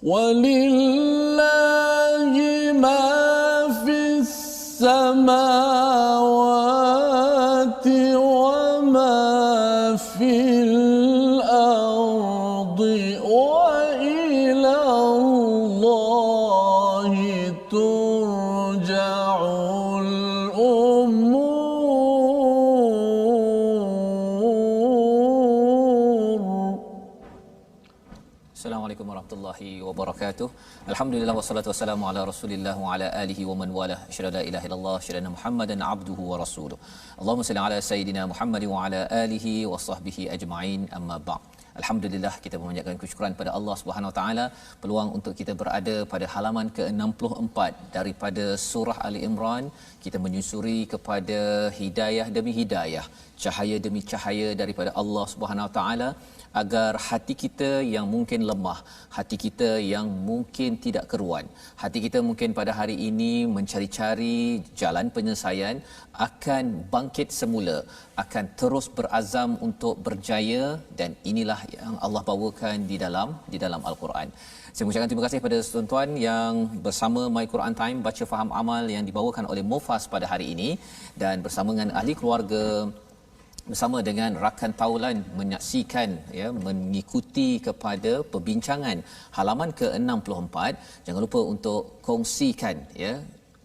walillahi ma fis samawati wa ma fil ardi wa ila Allahi turja'ul umur. Assalamualaikum warahmatullahi wabarakatuh. Alhamdulillah wassalatu wassalamu ala Rasulillah wa ala alihi wa man walah. Asyhadu la ilaha illallah, asyhadu anna Muhammadan abduhu wa rasuluh. Allahumma salli ala sayidina Muhammad wa ala alihi wa sahbihi ajma'in. Amma ba'd. Alhamdulillah, kita memanjatkan kesyukuran pada Allah Subhanahu Wa Taala peluang untuk kita berada pada halaman ke-64 daripada surah Ali Imran. Kita menyusuri kepada hidayah demi hidayah, cahaya demi cahaya daripada Allah Subhanahu Wa Taala, agar hati kita yang mungkin lemah, hati kita yang mungkin tidak keruan, hati kita mungkin pada hari ini mencari-cari jalan penyelesaian, akan bangkit semula, akan terus berazam untuk berjaya, dan inilah yang Allah bawakan di dalam Al-Quran. Saya mengucapkan terima kasih kepada tuan-tuan yang bersama My Quran Time baca faham amal yang dibawakan oleh Mufas pada hari ini, dan bersama dengan ahli keluarga, bersama dengan rakan taulan menyaksikan, ya, mengikuti kepada perbincangan halaman ke-64. Jangan lupa untuk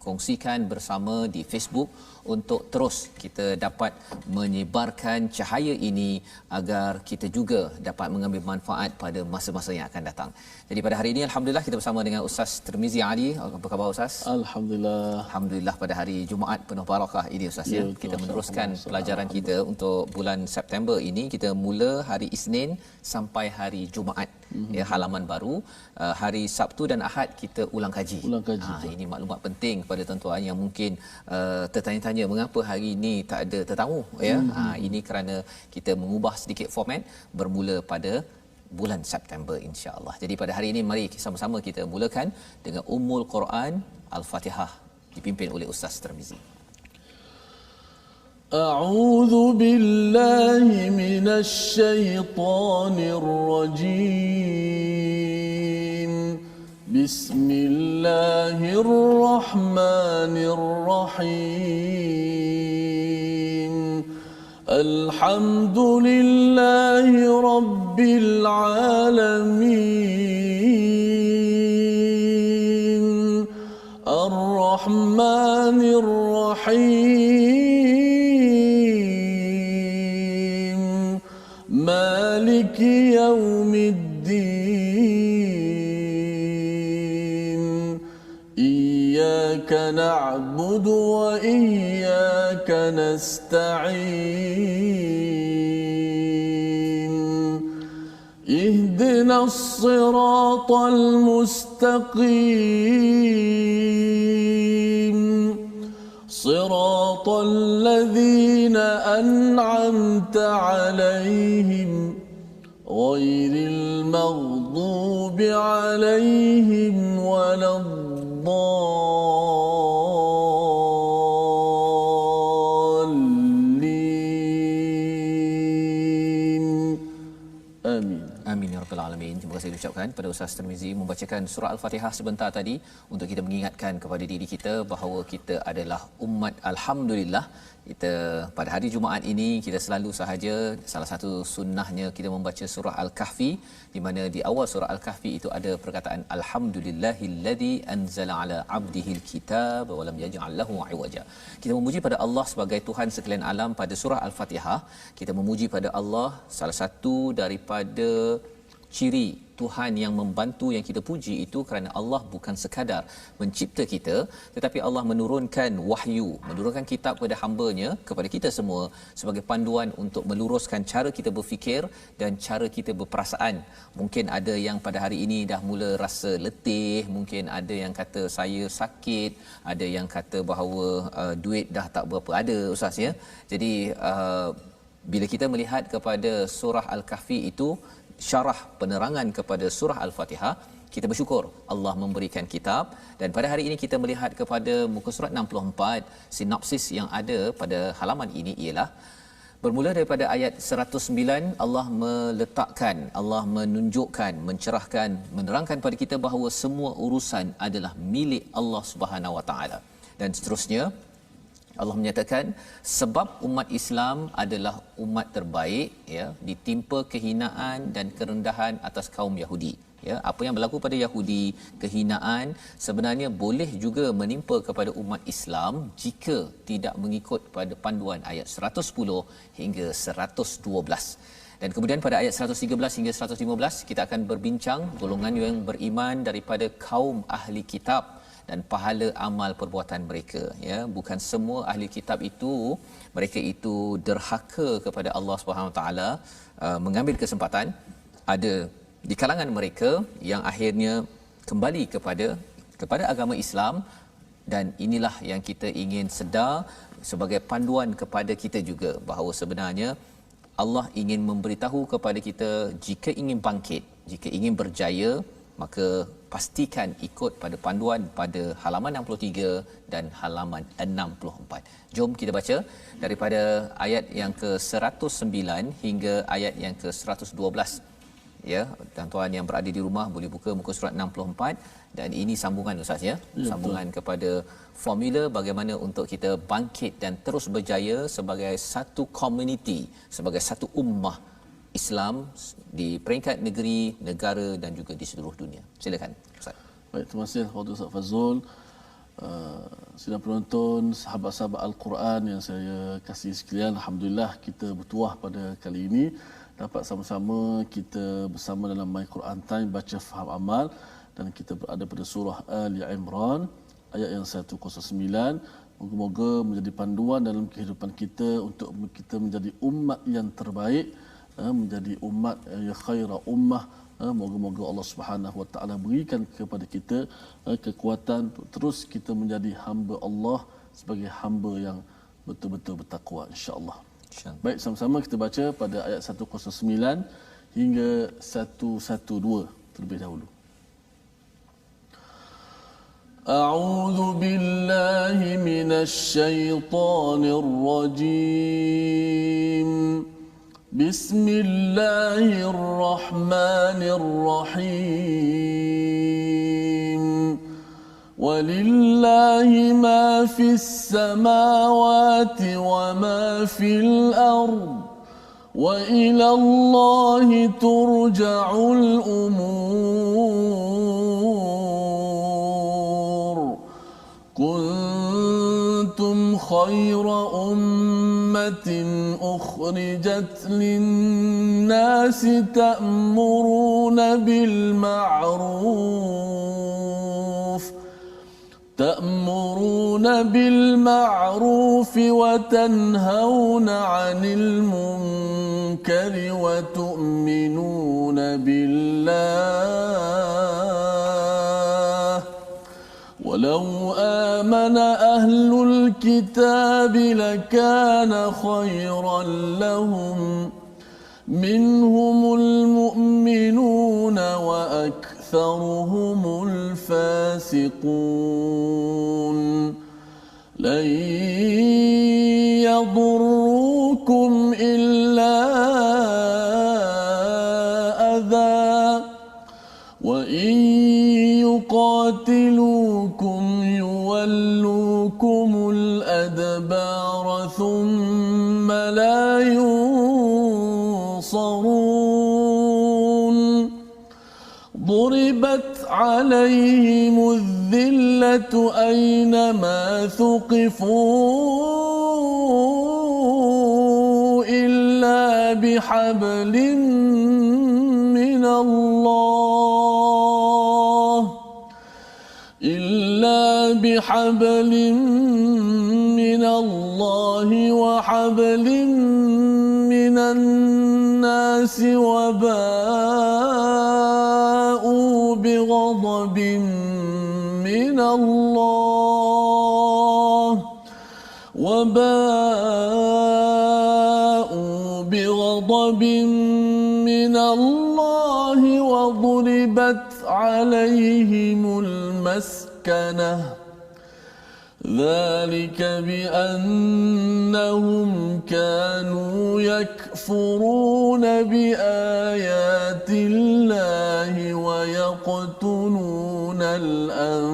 kongsikan bersama di Facebook untuk terus kita dapat menyebarkan cahaya ini agar kita juga dapat mengambil manfaat pada masa-masa yang akan datang. Jadi pada hari ini alhamdulillah kita bersama dengan Ustaz Tirmizi Ali. Apa khabar Ustaz? Alhamdulillah pada hari Jumaat penuh barakah ini Ustaz, ya. Kita meneruskan pelajaran kita untuk bulan September ini. Kita mula hari Isnin sampai hari Jumaat, ya, halaman baru. Hari Sabtu dan Ahad kita ulang kaji. Ini maklumat penting kepada tuan-tuan yang mungkin tertanya-tanya mengapa hari ini tak ada tetamu, ya. Ini kerana kita mengubah sedikit format bermula pada bulan September insya-Allah. Jadi pada hari ini mari sama-sama kita mulakan dengan Ummul Quran Al-Fatihah dipimpin oleh Ustaz Tirmizi. A'udzu billahi minasy syaithanir rajim. Bismillahirrahmanirrahim. Alhamdulillahi rabbil alamin. Ar-Rahmanir Rahim. Maliki yaumiddin. Iyyaka na'budu wa iyyaka nasta'in. Ihdinas siratal mustaqim. Siratal ladzina an'amta 'alaihim ghairil maghdubi 'alaihim waladdallin. Amin. Amin ya rabbal alamin. Terima kasih diucapkan pada Ustaz Tirmizi membacakan surah Al-Fatihah sebentar tadi untuk kita mengingatkan kepada diri kita bahawa kita adalah umat alhamdulillah. Kita pada hari Jumaat ini kita selalu sahaja, salah satu sunnahnya kita membaca surah Al-Kahfi, di mana di awal surah Al-Kahfi itu ada perkataan alhamdulillahillazi anzala ala abdihil kitab wa lam yaj'al lahu 'iwaja. Kita memuji pada Allah sebagai Tuhan sekalian alam pada surah Al-Fatihah. Kita memuji pada Allah, salah satu daripada ciri Tuhan yang membantu yang kita puji itu kerana Allah bukan sekadar mencipta kita, tetapi Allah menurunkan wahyu, menurunkan kitab kepada hamba-Nya, kepada kita semua sebagai panduan untuk meluruskan cara kita berfikir dan cara kita berperasaan. Mungkin ada yang pada hari ini dah mula rasa letih, mungkin ada yang kata saya sakit, ada yang kata bahawa duit dah tak berapa ada Ustaz, ya. Jadi bila kita melihat kepada surah Al-Kahfi itu syarah penerangan kepada surah Al-Fatihah, kita bersyukur Allah memberikan kitab. Dan pada hari ini kita melihat kepada muka surat 64, sinopsis yang ada pada halaman ini ialah Bermula daripada ayat 109, Allah meletakkan, Allah menunjukkan, mencerahkan, menerangkan pada kita bahawa semua urusan adalah milik Allah Subhanahu Wa Taala. Dan seterusnya Allah menyatakan sebab umat Islam adalah umat terbaik, ya, ditimpa kehinaan dan kerendahan atas kaum Yahudi. Ya, apa yang berlaku pada Yahudi, kehinaan sebenarnya boleh juga menimpa kepada umat Islam jika tidak mengikut pada panduan ayat 110 hingga 112. Dan kemudian pada ayat 113 hingga 115 kita akan berbincang golongan yang beriman daripada kaum ahli kitab dan pahala amal perbuatan mereka, ya. Bukan semua ahli kitab itu mereka itu derhaka kepada Allah Subhanahu Wa Taala, mengambil kesempatan. Ada di kalangan mereka yang akhirnya kembali kepada agama Islam, dan inilah yang kita ingin sedar sebagai panduan kepada kita juga bahawa sebenarnya Allah ingin memberitahu kepada kita, jika ingin bangkit, jika ingin berjaya, maka pastikan ikut pada panduan pada halaman 63 dan halaman 64. Jom kita baca daripada ayat yang ke-109 hingga ayat yang ke-112. Ya, tuan-tuan yang berada di rumah boleh buka muka surat 64, dan ini sambungan Ustaz, ya. Sambungan kepada formula bagaimana untuk kita bangkit dan terus berjaya sebagai satu komuniti, sebagai satu ummah Islam di peringkat negeri, negara dan juga di seluruh dunia. Silakan Ustaz. Baik, terima kasih kepada Ustaz Fazrul. Sidang penonton, sahabat-sahabat Al-Quran yang saya kasih sekalian, alhamdulillah kita bertuah pada kali ini dapat sama-sama kita bersama dalam My Quran Time baca faham amal, dan kita berada pada surah Ali Imran ayat yang 109. Moga-moga menjadi panduan dalam kehidupan kita untuk kita menjadi umat yang terbaik, menjadi umat yang khaira ummah. Moga-moga Allah Subhanahu Wa Taala berikan kepada kita kekuatan untuk terus kita menjadi hamba Allah sebagai hamba yang betul-betul bertakwa, insya-Allah. Baik, sama-sama kita baca pada ayat 109 hingga 112 terlebih dahulu. A'udzu billahi minasy syaithanir rajim. Bismillahirrahmanirrahim. ولله ما في السماوات وما في الأرض وإلى الله ترجع الأمور كنتم خير أمة أخرجت للناس تأمرون بالمعروف وتنهون عن المنكر وتؤمنون بالله ولو آمن أهل الكتاب لكان خيرا لهم منهم المؤمنون وأكثرهم الفاسقون لن يضروكم إلا أذى وإن يقاتلوكم يولوكم الأدبار ثم لا ينصرون ضربت عليهم الذلة أينما ثقفوا إلا بحبل من الله وحبل من الناس وباءوا بغضب من الله وضربت عليهم المسكنة ذلك بأن إنهم كانوا يكفرون بآيات الله ويقتلون الأنبياء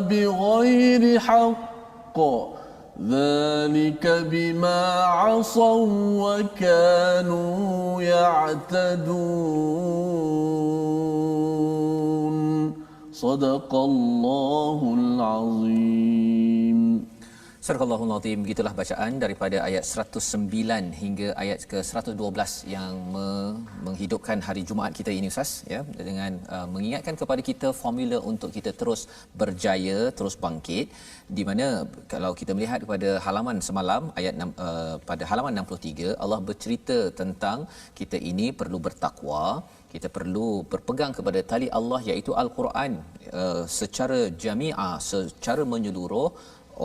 بغير حق ذلك بما عصوا وكانوا يعتدون صدق الله العظيم. Surah Al-Azim, begitulah bacaan daripada ayat 109 hingga ayat ke-112 yang menghidupkan hari Jumaat kita ini Ustaz, ya, dengan mengingatkan kepada kita formula untuk kita terus berjaya, terus bangkit, di mana kalau kita melihat kepada halaman semalam ayat pada halaman 63 Allah bercerita tentang kita ini perlu bertakwa, kita perlu berpegang kepada tali Allah iaitu Al-Quran secara jami'ah, secara menyeluruh.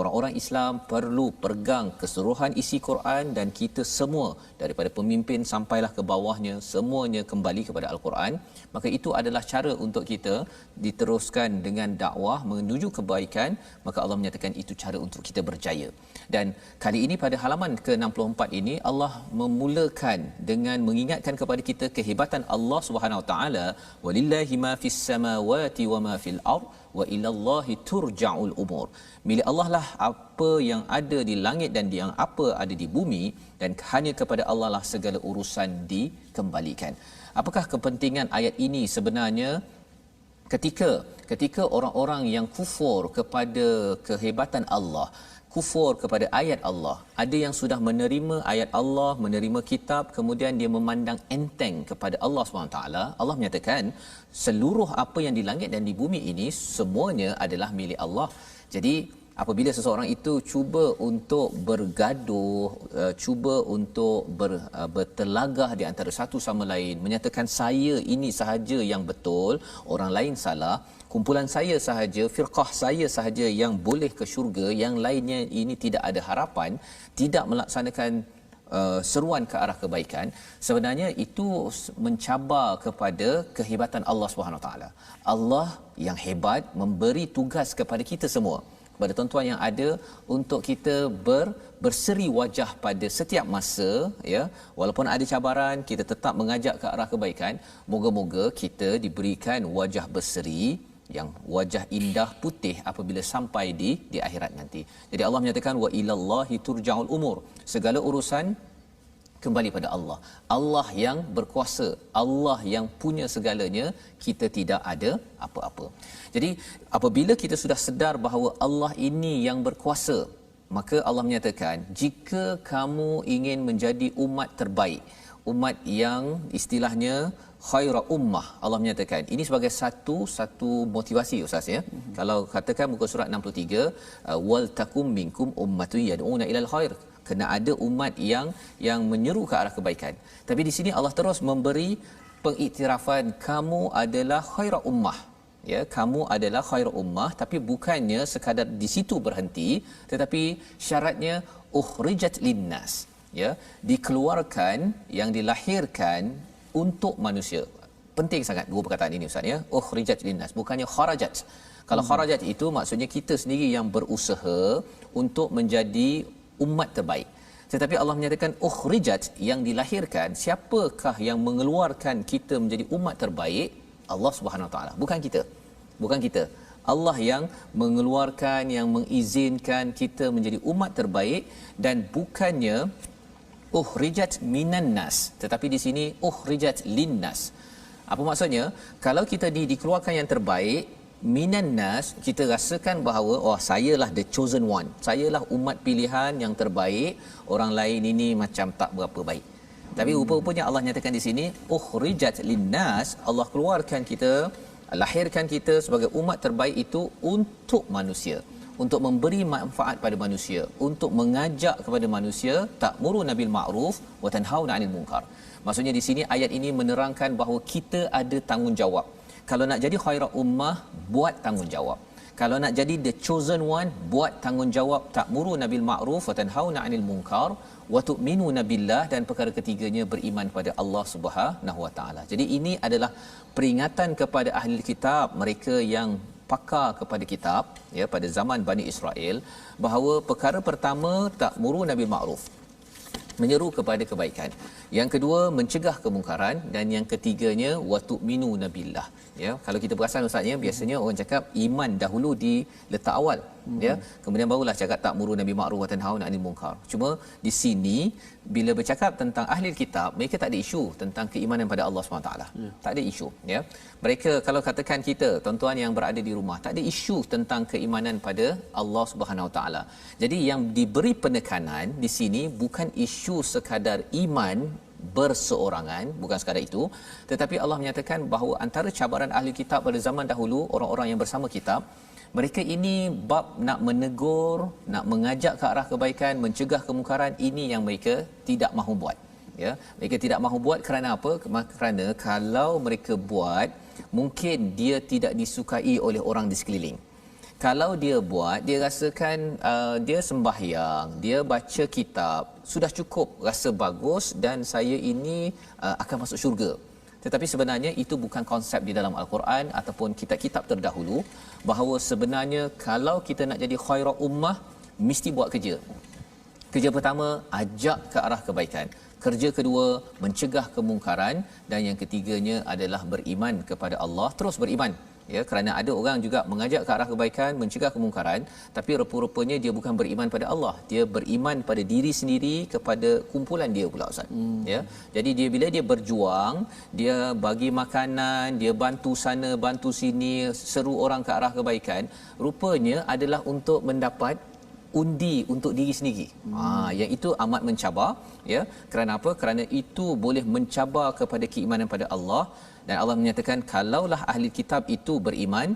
Orang-orang Islam perlu pegang keseluruhan isi Quran dan kita semua daripada pemimpin sampailah ke bawahnya semuanya kembali kepada Al-Quran. Maka itu adalah cara untuk kita diteruskan dengan dakwah menuju kebaikan. Maka Allah menyatakan itu cara untuk kita berjaya. Dan kali ini pada halaman ke-64 ini Allah memulakan dengan mengingatkan kepada kita kehebatan Allah Subhanahu Wa Taala, walillahi ma fis samawati wa ma fil ard wa ilallahi turja'ul umur. Milik Allah lah apa yang ada di langit dan yang apa ada di bumi, dan hanya kepada Allah lah segala urusan dikembalikan. Apakah kepentingan ayat ini sebenarnya? Ketika orang-orang yang kufur kepada kehebatan Allah, kufur kepada ayat Allah, ada yang sudah menerima ayat Allah, menerima kitab, kemudian dia memandang enteng kepada Allah SWT. Allah menyatakan seluruh apa yang di langit dan di bumi ini semuanya adalah milik Allah. Jadi apabila seseorang itu cuba untuk bergaduh, cuba untuk bertelagah di antara satu sama lain, menyatakan saya ini sahaja yang betul, orang lain salah, kumpulan saya sahaja, firqah saya sahaja yang boleh ke syurga, yang lainnya ini tidak ada harapan, tidak melaksanakan seruan ke arah kebaikan, sebenarnya itu mencabar kepada kehebatan Allah Subhanahu taala. Allah yang hebat memberi tugas kepada kita semua, kepada tuan-tuan yang ada, untuk kita berseri wajah pada setiap masa, ya, walaupun ada cabaran kita tetap mengajak ke arah kebaikan. Moga-moga kita diberikan wajah berseri, yang wajah indah putih apabila sampai di akhirat nanti. Jadi Allah menyatakan wa ilallahi turja'ul umur, segala urusan kembali pada Allah. Allah yang berkuasa, Allah yang punya segalanya, kita tidak ada apa-apa. Jadi apabila kita sudah sedar bahawa Allah ini yang berkuasa, maka Allah menyatakan jika kamu ingin menjadi umat terbaik, umat yang istilahnya khaira ummah, Allah menyatakan ini sebagai satu motivasi Ustaz, ya. Kalau katakan muka surat 63, wal takum minkum ummatun yad'una ilal khair, kena ada umat yang menyeru ke arah kebaikan. Tapi di sini Allah terus memberi pengiktirafan kamu adalah khaira ummah, ya, kamu adalah khaira ummah, tapi bukannya sekadar di situ berhenti, tetapi syaratnya ukhrijat linnas, ya, dikeluarkan, yang dilahirkan untuk manusia. Penting sangat dua perkataan ini Ustaz, ya. Ukhrijat linnas, bukannya kharajat. Kalau kharajat itu maksudnya kita sendiri yang berusaha untuk menjadi umat terbaik. Tetapi Allah menyatakan ukhrijat, yang dilahirkan. Siapakah yang mengeluarkan kita menjadi umat terbaik? Allah Subhanahu Wa Taala, bukan kita. Allah yang mengeluarkan, yang mengizinkan kita menjadi umat terbaik, dan bukannya ukhrijat minan nas, tetapi di sini ukhrijat linnas. Apa maksudnya? Kalau kita dikeluarkan yang terbaik minan nas, kita rasakan bahawa sayalah the chosen one, sayalah umat pilihan yang terbaik, orang lain ini macam tak berapa baik. Tapi rupa-rupanya Allah nyatakan di sini ukhrijat linnas, Allah keluarkan kita, lahirkan kita sebagai umat terbaik itu untuk manusia, untuk memberi manfaat pada manusia, untuk mengajak kepada manusia, ta'muruna bil ma'ruf wa tanhauna 'anil munkar. Maksudnya di sini ayat ini menerangkan bahawa kita ada tanggungjawab. Kalau nak jadi khairah ummah, buat tanggungjawab. Kalau nak jadi the chosen one, buat tanggungjawab, ta'muruna bil ma'ruf wa tanhauna 'anil munkar, wa tu'minuna billah, dan perkara ketiganya beriman pada Allah Subhanahu wa taala. Jadi ini adalah peringatan kepada ahli kitab, mereka yang pakar kepada kitab ya pada zaman Bani Israel, bahawa perkara pertama ta'muruna bil ma'ruf, menyeru kepada kebaikan. Yang kedua mencegah kemungkaran, dan yang ketiganya wa tu'minuna billah. Ya, kalau kita perasan ustaz ya, biasanya orang cakap iman dahulu diletak awal ya, kemudian barulah cakap ta'muruna bil ma'ruf wa tanhauna 'anil munkar. Cuma di sini bila bercakap tentang ahli kitab, mereka tak ada isu tentang keimanan pada Allah SWT. Tak ada isu ya. Mereka kalau katakan kita tuan-tuan yang berada di rumah, tak ada isu tentang keimanan pada Allah Subhanahu Wa Taala. Jadi yang diberi penekanan di sini bukan isu sekadar iman berseorangan, bukan sekadar itu, tetapi Allah menyatakan bahawa antara cabaran ahli kitab pada zaman dahulu, orang-orang yang bersama kitab, mereka ini bab nak menegur, nak mengajak ke arah kebaikan, mencegah kemungkaran, ini yang mereka tidak mahu buat ya. Mereka tidak mahu buat kerana apa? Kerana kalau mereka buat, mungkin dia tidak disukai oleh orang di sekeliling. Kalau dia buat, dia rasakan dia sembahyang, dia baca kitab, sudah cukup, rasa bagus dan saya ini akan masuk syurga. Tetapi sebenarnya itu bukan konsep di dalam Al-Quran ataupun kitab-kitab terdahulu, bahawa sebenarnya kalau kita nak jadi khairul ummah, mesti buat kerja. Kerja pertama, ajak ke arah kebaikan. Kerja kedua, mencegah kemungkaran, dan yang ketiganya adalah beriman kepada Allah, terus beriman. Ya, kerana ada orang juga mengajak ke arah kebaikan, mencegah kemungkaran, tapi rupa-rupanya dia bukan beriman pada Allah, dia beriman pada diri sendiri, kepada kumpulan dia pula ustaz. Ya, jadi dia bila dia berjuang, dia bagi makanan, dia bantu sana bantu sini, seru orang ke arah kebaikan, rupanya adalah untuk mendapat undi untuk diri sendiri. Yang itu amat mencabar ya. Kerana apa? Kerana itu boleh mencabar kepada keimanan pada Allah. Dan Allah menyatakan kalaulah ahli kitab itu beriman,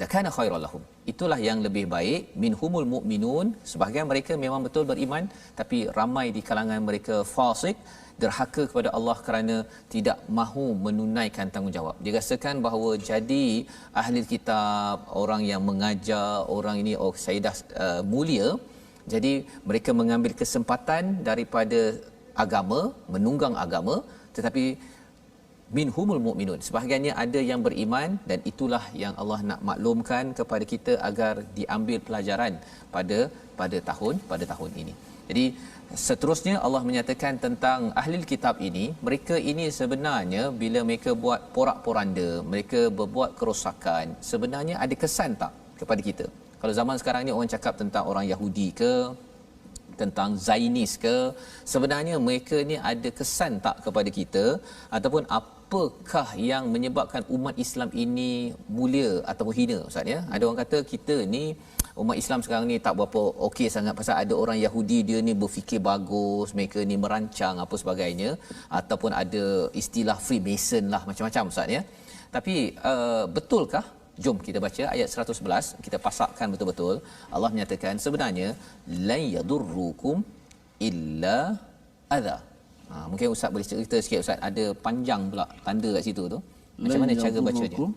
lakana khairal lahum. Itulah yang lebih baik. Minhumul mu'minun, sebahagian mereka memang betul beriman, tapi ramai di kalangan mereka fasik, derhaka kepada Allah kerana tidak mahu menunaikan tanggungjawab. Dia rasakan bahawa jadi ahli kitab, orang yang mengajar, orang ini saya dah mulia, jadi mereka mengambil kesempatan daripada agama, menunggang agama, tetapi minhumul mu'minun, sebahagiannya ada yang beriman, dan itulah yang Allah nak maklumkan kepada kita agar diambil pelajaran pada tahun ini. Jadi seterusnya Allah menyatakan tentang ahli kitab ini, mereka ini sebenarnya bila mereka buat porak-poranda, mereka berbuat kerosakan, sebenarnya ada kesan tak kepada kita? Kalau zaman sekarang ni orang cakap tentang orang Yahudi ke, tentang Zionis ke, sebenarnya mereka ni ada kesan tak kepada kita, ataupun apakah yang menyebabkan umat Islam ini mulia ataupun hina ustaz ya? Ada orang kata kita ni umat Islam sekarang ni tak berapa okey sangat pasal ada orang Yahudi, dia ni berfikir bagus, mereka ni merancang apa sebagainya, ataupun ada istilah Freemason lah, macam-macam ustaz ya. Tapi betulkah? Jom kita baca ayat 111, kita pasakkan betul-betul. Allah menyatakan sebenarnya la yadurrukum illa adha. Mungkin ustaz boleh cerita sikit ustaz, ada panjang pula tanda kat situ tu. Macam mana cara baca dia?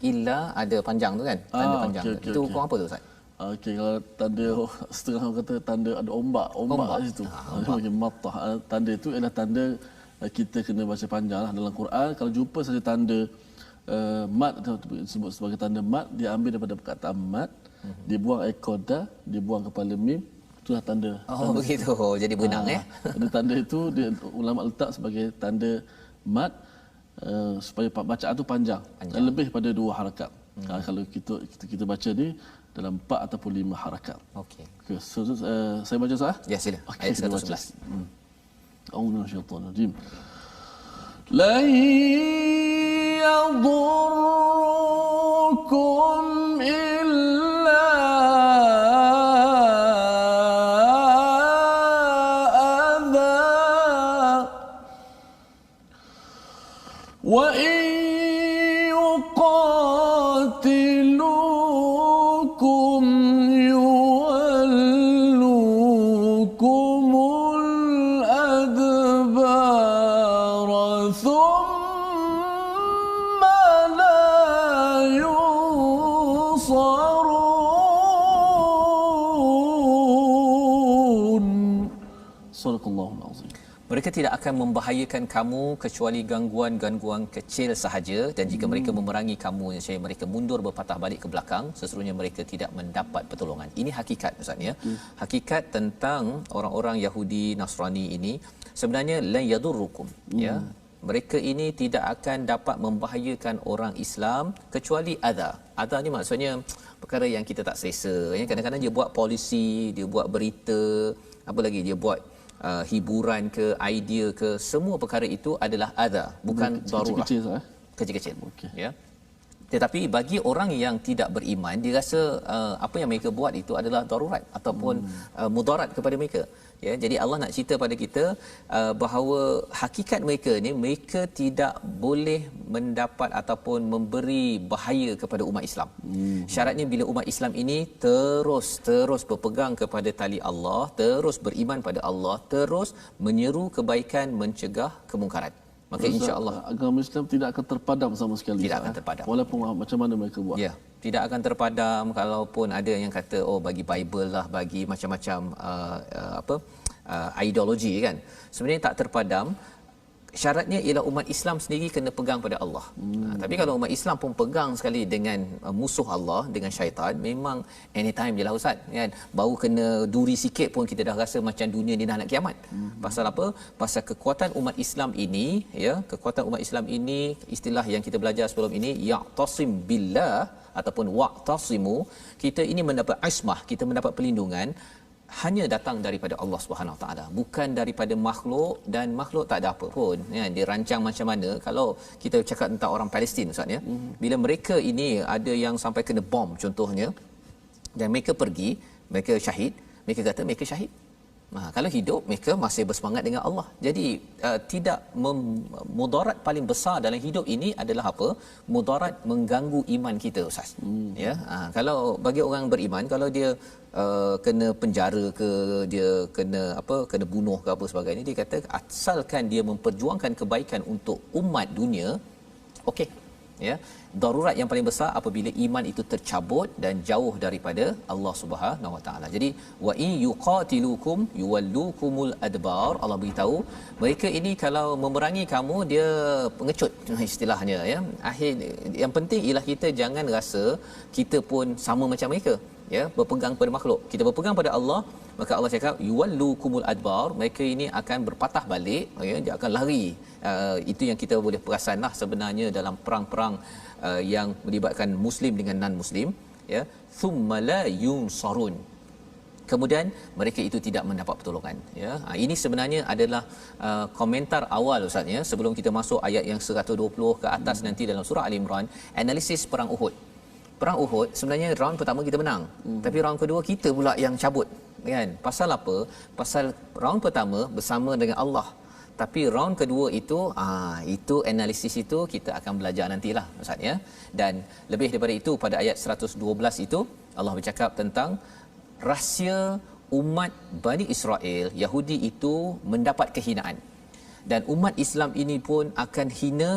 Illa ada panjang tu kan? Tanda panjang. Okay, itu hukum apa tu ustaz? Okey, kalau tanda setengah orang kata tanda ada ombak kat situ. Macam matah. Tanda itu ialah tanda kita kena baca panjang lah dalam Quran. Kalau jumpa saja tanda mat atau disebut sebagai tanda mat, dia ambil daripada perkataan mat, dia buang ekor dah, dia buang kepala mim, itulah tanda. Tanda. Begitu. Jadi benang tanda itu dia ulama letak sebagai tanda mat supaya bacaan tu panjang. Lebih pada 2 harakat. Kalau kita baca ni dalam 4 ataupun 5 harakat. Okey. So, saya baca sah? Ya, sila. Ayat 111. A'udzu minasyaitonir rajim. La yadurrukum illa adha wa in yuqatilukum yuwallukumul adbara thumma la yunsarun. mereka tidak akan membahayakan kamu kecuali gangguan-gangguan kecil sahaja, dan jika mereka memerangi kamu, nescaya mereka mundur berpatah balik ke belakang, sesungguhnya mereka tidak mendapat pertolongan. Ini hakikat Ustaz ya. Hakikat tentang orang-orang Yahudi Nasrani ini sebenarnya la yadurrukum ya. Mereka ini tidak akan dapat membahayakan orang Islam kecuali adha. Adha ni maksudnya perkara yang kita tak selesa ya. Kadang-kadang dia buat polisi, dia buat berita, apa lagi dia buat hiburan ke, idea ke, semua perkara itu adalah adha, bukan darurah. Kecil-kecil. Okay. Ya. Tetapi bagi orang yang tidak beriman, dia rasa apa yang mereka buat itu adalah darurat ataupun mudarat kepada mereka. Ya, jadi Allah nak cerita pada kita bahawa hakikat mereka ni, mereka tidak boleh mendapat ataupun memberi bahaya kepada umat Islam. Syaratnya bila umat Islam ini terus berpegang kepada tali Allah, terus beriman pada Allah, terus menyeru kebaikan, mencegah kemungkaran. Maka insya-Allah agama Islam tidak akan terpadam sama sekali. Tidak akan terpadam. Walaupun macam mana mereka buat. Ya, tidak akan terpadam. Kalaupun ada yang kata bagi Bible lah, bagi macam-macam ideologi kan. Sebenarnya tak terpadam. Syaratnya ialah umat Islam sendiri kena pegang pada Allah. Tapi kalau umat Islam pun pegang sekali dengan musuh Allah, dengan syaitan, memang anytime je lah Ustaz kan. Baru kena duri sikit pun kita dah rasa macam dunia ni dah nak kiamat. Pasal apa? Pasal kekuatan umat Islam ini ya, kekuatan umat Islam ini, istilah yang kita belajar sebelum ini, ya'tasim billah ataupun wa'tasimu, kita ini mendapat ismah, kita mendapat perlindungan hanya datang daripada Allah Subhanahu Wa Taala, bukan daripada makhluk. Dan makhluk tak ada apa pun ya, dia rancang macam mana. Kalau kita cakap tentang orang Palestin Ustaz ya, bila mereka ini ada yang sampai kena bom contohnya, dan mereka pergi, mereka syahid, mereka kata mereka syahid. Kalau hidup mereka masih bersemangat dengan Allah. Jadi tidak mudarat paling besar dalam hidup ini adalah apa? Mudarat mengganggu iman kita Ustaz. Ya. Kalau bagi orang beriman, kalau dia kena penjara ke, dia kena bunuh ke apa sebagainya, dia kata asalkan dia memperjuangkan kebaikan untuk umat dunia, okey. Ya, darurat yang paling besar apabila iman itu tercabut dan jauh daripada Allah Subhanahu Wa Taala. Jadi wa in yuqatilukum yuwallukumul adbar, Allah beritahu mereka ini kalau memerangi kamu, dia pengecut istilahnya ya. Akhir yang penting ialah kita jangan rasa kita pun sama macam mereka ya, berpegang pada makhluk. Kita berpegang pada Allah, maka Allah cakap yuwallukumul adbar, mereka ini akan berpatah balik ya, dia akan lari. Itu yang kita boleh perasanlah sebenarnya dalam perang-perang yang melibatkan muslim dengan non muslim ya. Thumma la yunsarun, kemudian mereka itu tidak mendapat pertolongan ya. Ini sebenarnya adalah komentar awal Ustaz ya, sebelum kita masuk ayat yang 120 ke atas nanti dalam surah Ali Imran, analisis perang Uhud. Perang Uhud sebenarnya round pertama kita menang, tapi round kedua kita pula yang cabut kan. Pasal apa? Pasal round pertama bersama dengan Allah, tapi round kedua itu analisis itu kita akan belajar nantilah Ustaz ya. Dan lebih daripada itu, pada ayat 112 itu Allah bercakap tentang rahsia umat Bani Israel Yahudi itu mendapat kehinaan, dan umat Islam ini pun akan hina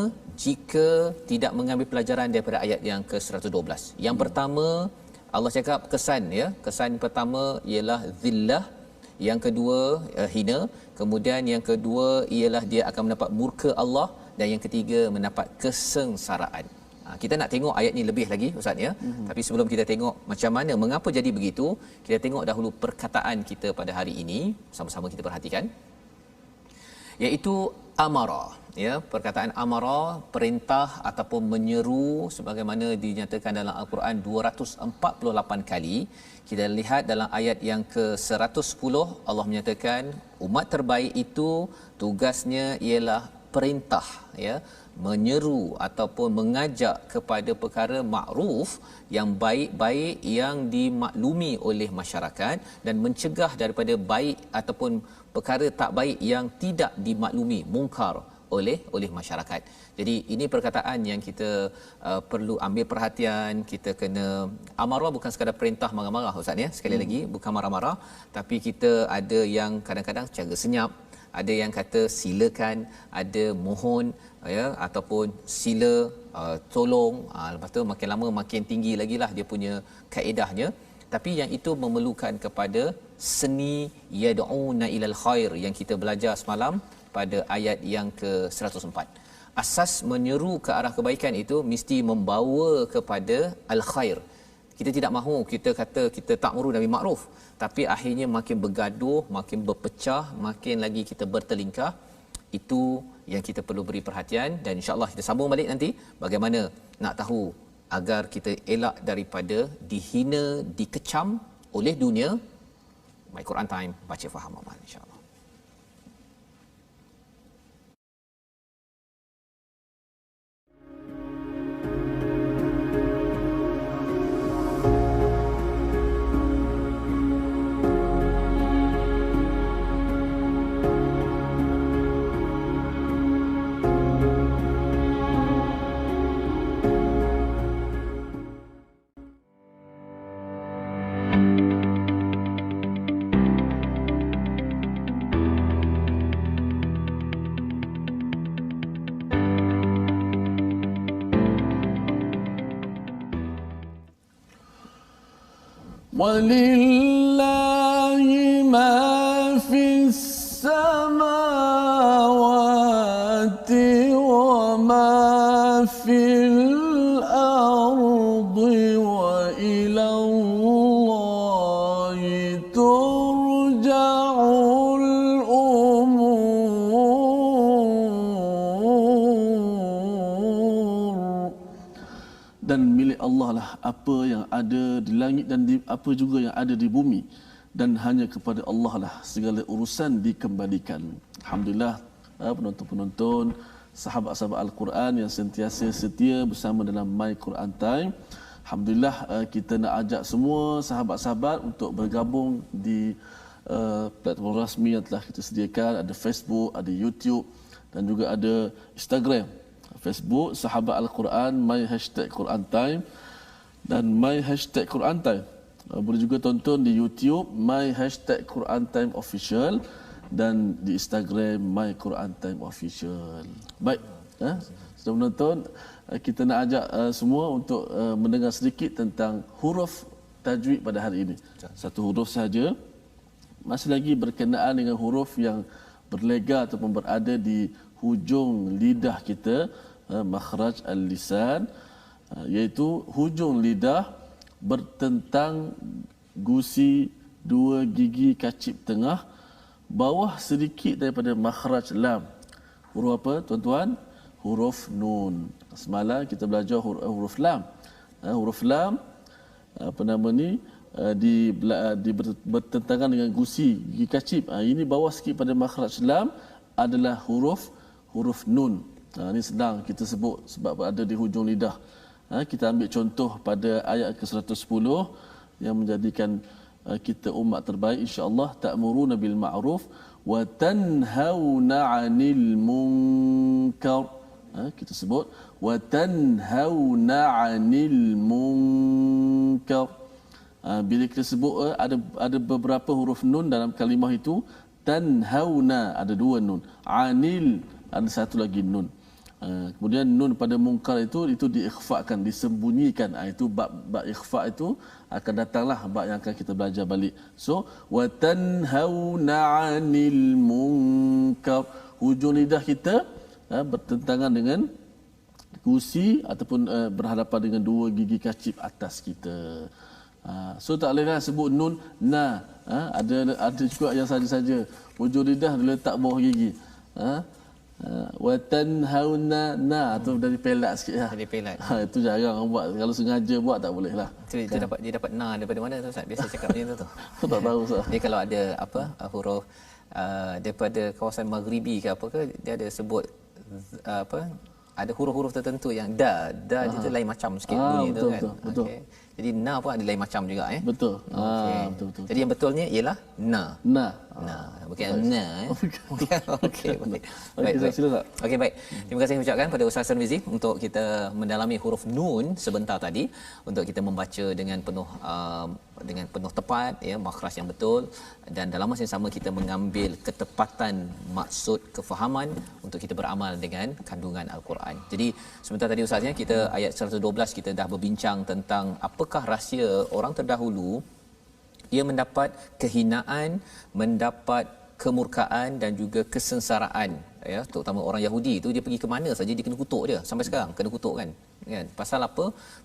jika tidak mengambil pelajaran daripada ayat yang ke-112. Yang pertama Allah cakap kesan ya, kesan pertama ialah zillah, yang kedua hina, kemudian yang kedua ialah dia akan mendapat murka Allah, dan yang ketiga mendapat kesengsaraan. Kita nak tengok ayat ni lebih lagi Ustaz ya. Tapi sebelum kita tengok macam mana mengapa jadi begitu, kita tengok dahulu perkataan kita pada hari ini, sama-sama kita perhatikan, iaitu amara ya. Perkataan amara, perintah ataupun menyeru, sebagaimana dinyatakan dalam Al-Quran 248 kali. Kita lihat dalam ayat yang ke-110, Allah menyatakan umat terbaik itu tugasnya ialah perintah ya, menyeru ataupun mengajak kepada perkara makruf yang baik-baik yang dimaklumi oleh masyarakat, dan mencegah daripada baik ataupun perkara tak baik yang tidak dimaklumi, mungkar oleh masyarakat. Jadi ini perkataan yang kita perlu ambil perhatian. Kita kena, amarah bukan sekadar perintah marah-marah Ustaz ya, sekali lagi bukan marah-marah, tapi kita ada yang kadang-kadang cara senyap, ada yang kata silakan, ada mohon ya, ataupun sila, tolong. Lepas tu makin lama makin tinggi lagi lah dia punya kaedahnya. Tapi yang itu memerlukan kepada seni yad'una ilal khair yang kita belajar semalam, pada ayat yang ke-104. Asas menyeru ke arah kebaikan itu mesti membawa kepada al-khair. Kita tidak mahu kita kata kita ta'muru nabi ma'ruf, tapi akhirnya makin bergaduh, makin berpecah, makin lagi kita bertelingkah. Itu yang kita perlu beri perhatian, dan insya-Allah kita sambung balik nanti bagaimana nak tahu agar kita elak daripada dihina, dikecam oleh dunia. My Quran Time, baca faham amal, insya-Allah. وَلِلَّهِ مَا فِي السَّمَاوَاتِ وَمَا فِي الْأَرْضِ وَإِلَى اللَّهِ تُرْجَعُ الْأُمُورُ. Dan milik Allah lah apa yang ada di langit dan apa juga yang ada di bumi, dan hanya kepada Allah lah segala urusan dikembalikan. Alhamdulillah, penonton-penonton, sahabat-sahabat Al-Quran yang sentiasa setia bersama dalam My Quran Time. Alhamdulillah, kita nak ajak semua sahabat-sahabat untuk bergabung di platform rasmi yang telah kita sediakan. Ada Facebook, ada YouTube, dan juga ada Instagram. Facebook Sahabat Al-Quran, My #Quran Time, dan My #Quran Time. Boleh juga tonton di YouTube My #Quran Time Official, dan di Instagram My Quran Time Official. Baik, sudah menonton, kita nak ajak semua untuk mendengar sedikit tentang huruf tajwid pada hari ini. Satu huruf saja, masih lagi berkenaan dengan huruf yang berlega ataupun berada di hujung lidah kita, makhraj al-lisan, iaitu hujung lidah bertentang gusi dua gigi kacip tengah bawah sedikit daripada makhraj lam. Huruf apa tuan-tuan? Huruf nun. Semalam kita belajar huruf lam. Huruf lam apa nama ni bertentangan dengan gusi gigi kacip. Ini bawah sikit pada makhraj lam adalah huruf nun. Ini senang kita sebut sebab ada di hujung lidah. Kita ambil contoh pada ayat ke-110 yang menjadikan kita umat terbaik, insya-Allah. Ta'muruna bil ma'ruf wa tanhauna 'anil munkar. Kita sebut wa tanhauna 'anil munkar. Bila kita sebut ada beberapa huruf nun dalam kalimah itu. Tanhauna ada dua nun, 'anil ada satu lagi nun. Kemudian nun pada mungkar itu diikhfakan, disembunyikan. Itu bab ikhfa itu akan datanglah bab yang akan kita belajar balik. So wa tanhauna 'anil munkar, hujung lidah kita bertentangan dengan gusi ataupun berhadapan dengan dua gigi kacip atas kita. So tak bolehlah sebut nun na. Ada juga yang saja-saja hujung lidah diletak bawah gigi. Wa tanhauna na tu dari pelat sikit lah. Dari pelat. Itu jarang orang buat. Kalau sengaja buat tak boleh lah. Dia dapat na daripada mana tu Ustaz? Biasa cakap macam tu. Aku tak tahu Ustaz. Dia kalau ada huruf daripada kawasan maghribi ke apa ke, dia ada sebut ada huruf-huruf tertentu yang dia tu lain macam sikit bunyi tu kan. Betul. Okay. Jadi na pun ada lain macam juga Betul. Okay. Betul. Jadi yang betulnya ialah na. Bukan na. Okey. Baik. Silakan. Okey, baik. Terima kasih ucapkan pada Ustaz Tarmizi untuk kita mendalami huruf nun sebentar tadi, untuk kita membaca dengan penuh tepat, ya, makhraj yang betul, dan dalam masa yang sama kita mengambil ketepatan maksud kefahaman untuk kita beramal dengan kandungan Al-Quran. Jadi sebentar tadi Ustaznya kita ayat 112 kita dah berbincang tentang apakah rahsia orang terdahulu dia mendapat kehinaan, mendapat kemurkaan dan juga kesengsaraan, ya, terutama orang Yahudi itu dia pergi ke mana saja dia kena kutuk dia, sampai sekarang kena kutuk kan. Pasal apa?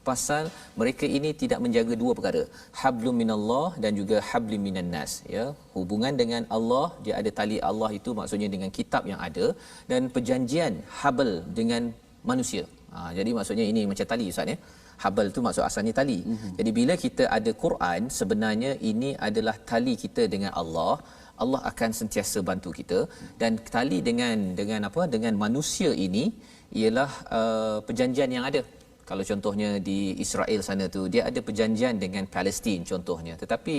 Pasal mereka ini tidak menjaga dua perkara, hablum minallah dan juga hablim minan nas, ya. Hubungan dengan Allah, dia ada tali Allah itu maksudnya dengan kitab yang ada, dan perjanjian habl dengan manusia. Jadi maksudnya ini macam tali Ustaz, ya. Habl tu maksud asalnya tali. Jadi bila kita ada Quran, sebenarnya ini adalah tali kita dengan Allah. Allah akan sentiasa bantu kita, dan tali dengan apa? Dengan manusia ini ialah perjanjian yang ada. Kalau contohnya di Israel sana tu dia ada perjanjian dengan Palestin contohnya. Tetapi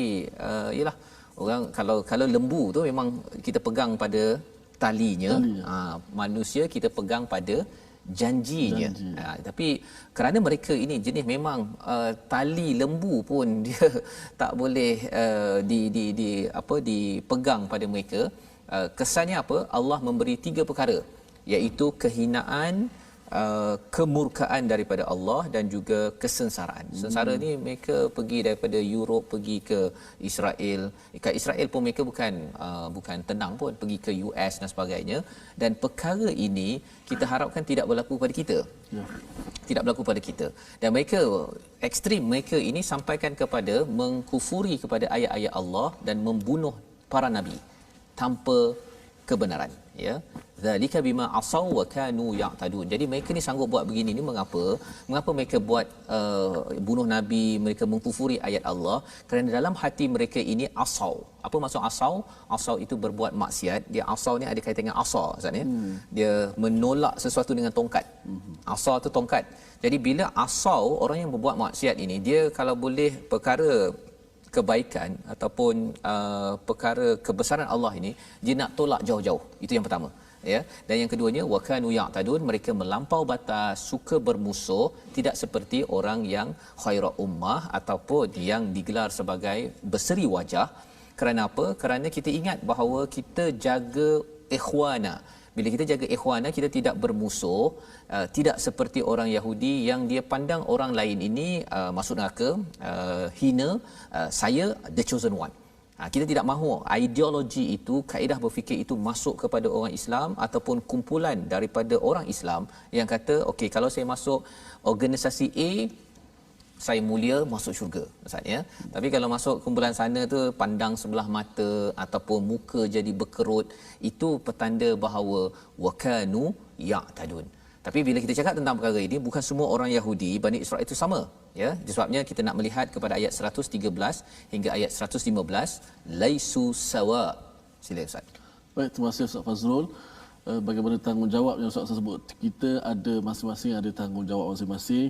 ialah orang kalau lembu tu memang kita pegang pada talinya. Manusia kita pegang pada janjinya. Tapi kerana mereka ini jenis memang tali lembu pun dia tak boleh dipegang pada mereka. Kesannya apa? Allah memberi 3 perkara, iaitu kehinaan, kemurkaan daripada Allah dan juga kesengsaraan. Sengsara ni mereka pergi daripada Europe pergi ke Israel. Kat Israel pun mereka bukan tenang pun, pergi ke US dan sebagainya. Dan perkara ini kita harapkan tidak berlaku pada kita. Tidak berlaku pada kita. Dan mereka ekstrim, mereka ini sampaikan kepada mengkufuri kepada ayat-ayat Allah dan membunuh para nabi tanpa kebenaran, ya. Zalika bima asaw wa kanu ya'tadun. Jadi mereka ni sanggup buat begini ni mengapa mereka buat bunuh nabi, mereka mengkufuri ayat Allah? Kerana dalam hati mereka ini asaw. Apa maksud asaw? Asaw itu berbuat maksiat. Dia asaw ni ada kaitan dengan asa, Ustaz, ya. Dia menolak sesuatu dengan tongkat. Asa tu tongkat. Jadi bila asaw, orang yang berbuat maksiat ini, dia kalau boleh perkara kebaikan ataupun perkara kebesaran Allah ini dia nak tolak jauh-jauh. Itu yang pertama, ya. Dan yang keduanya wakanu ya'tadun, mereka melampau batas, suka bermusuh, tidak seperti orang yang khaira ummah ataupun yang digelar sebagai berseri wajah. Kerana apa? Kerana kita ingat bahawa kita jaga ikhwana. Bila kita jaga ikhwana, kita tidak bermusuh, tidak seperti orang Yahudi yang dia pandang orang lain ini masuk neraka, hina, saya the chosen one. Kita tidak mahu ideologi itu, kaedah berfikir itu masuk kepada orang Islam ataupun kumpulan daripada orang Islam yang kata, okey, kalau saya masuk organisasi A, saya mulia, masuk syurga, maksudnya. Tapi kalau masuk kumpulan sana tu pandang sebelah mata ataupun muka jadi berkerut, itu petanda bahawa wakanu ya'tadun. Tapi bila kita cakap tentang perkara ini, bukan semua orang Yahudi Bani Israel itu sama, ya. Sebabnya kita nak melihat kepada ayat 113 hingga ayat 115, laisu sawa. Sila Ustaz. Baik, terima kasih Ustaz Fazrul. Bagaimana tanggungjawab yang Ustaz sebut, kita ada masing-masing ada tanggungjawab masing-masing.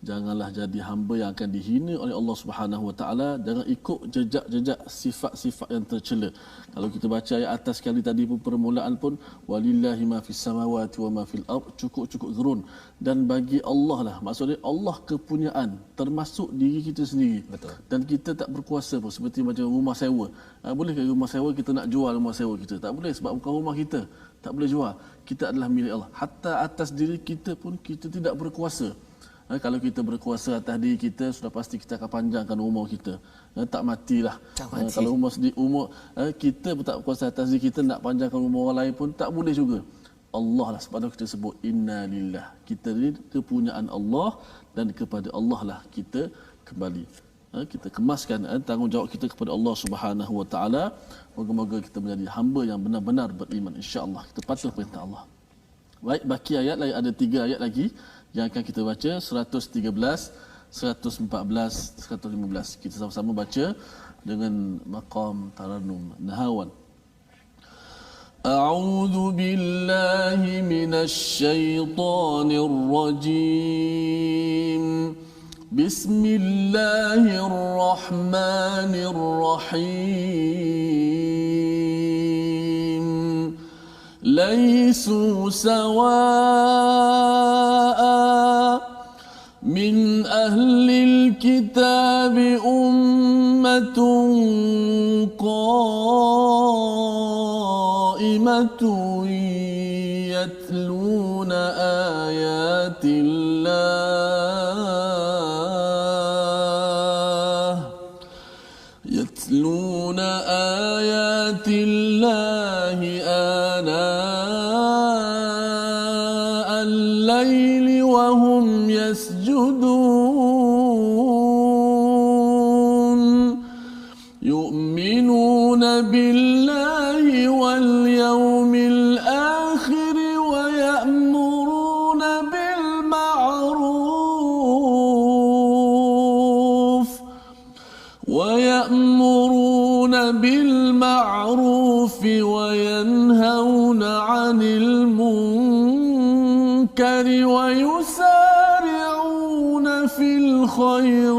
Janganlah jadi hamba yang akan dihina oleh Allah Subhanahu Wa Taala. Jangan ikut jejak-jejak sifat-sifat yang tercela. Kalau kita baca ayat atas sekali tadi pun, permulaan pun walillahi ma fis samawati wa ma fil ard, cukup zurun, dan bagi Allah lah, maksudnya Allah kepunyaan termasuk diri kita sendiri. Betul. Dan kita tak berkuasa pun, seperti macam rumah sewa. Boleh ke rumah sewa kita nak jual rumah sewa kita? Tak boleh, sebab bukan rumah kita, tak boleh jual. Kita adalah milik Allah. Hatta atas diri kita pun kita tidak berkuasa. Kalau kita berkuasa atas diri kita, sudah pasti kita akan panjangkan umur kita. Tak matilah. Kalau umur kita pun tak berkuasa atas diri kita, nak panjangkan umur orang lain pun tak boleh juga. Allah lah, sebab kita sebut inna lillah. Kita ni kepunyaan Allah dan kepada Allah lah kita kembali. Kita kemaskan tanggungjawab kita kepada Allah Subhanahu Wa Taala. Moga-moga kita menjadi hamba yang benar-benar beriman, insya-Allah. Kita patuh perintah Allah. Baik, baki ayat lagi, ada 3 ayat lagi yang akan kita baca, 113, 114, 115. Kita sama-sama baca dengan maqam tarannum nahawan. A'udzu billahi minasy syaithanir rajim. Bismillahirrahmanirrahim. Laisu sawa'a min ahlil kitab ummatun qa'imatun yatluna ayatillah الليل وهم يسجدون يؤمنون بالله واليوم الآخر ويأمرون بالمعروف وينهون عن المنكر ويسارعون في الخيرات